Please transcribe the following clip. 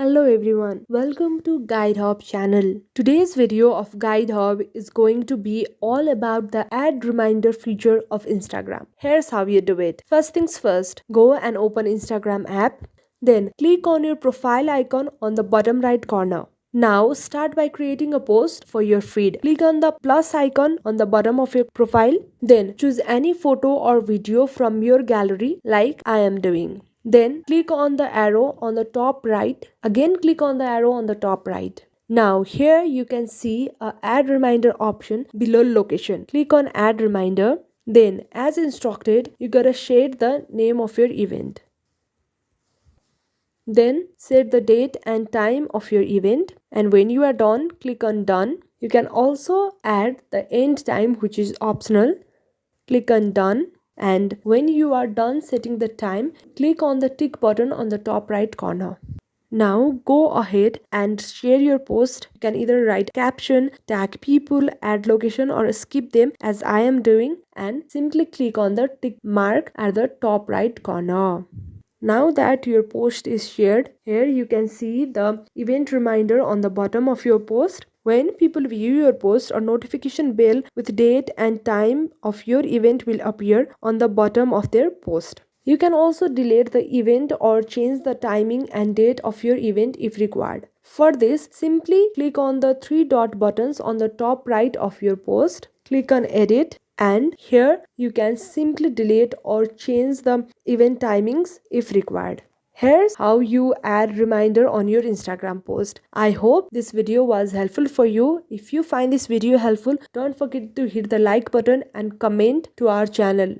Hello everyone, welcome to GuideHub channel. Today's video of GuideHub is going to be all about the add reminder feature of Instagram. Here's how you do it. First things first, go and open Instagram app. Then click on your profile icon on the bottom right corner. Now start by creating a post for your feed. Click on the plus icon on the bottom of your profile. Then choose any photo or video from your gallery like I am doing. Then click on the arrow on the top right. Again click on the arrow on the top right. Now here you can see a add reminder option below location. Click on add reminder. Then as instructed, you gotta shade the name of your event. Then set the date and time of your event, and when you are done, click on done. You can also add the end time, which is optional. Click on done, and when you are done setting the time, click on the tick button on the top right corner. Now go ahead and share your post. You can either write caption, tag people, add location, or skip them as I am doing, and simply click on the tick mark at the top right corner. Now that your post is shared, here you can see the event reminder on the bottom of your post. When people view your post, a notification bell with date and time of your event will appear on the bottom of their post. You can also delete the event or change the timing and date of your event if required. For this, simply click on the three dot buttons on the top right of your post. Click on edit, and here you can simply delete or change the event timings if required. Here's how you add reminder on your Instagram post. I hope this video was helpful for you. If you find this video helpful, don't forget to hit the like button and comment to our channel.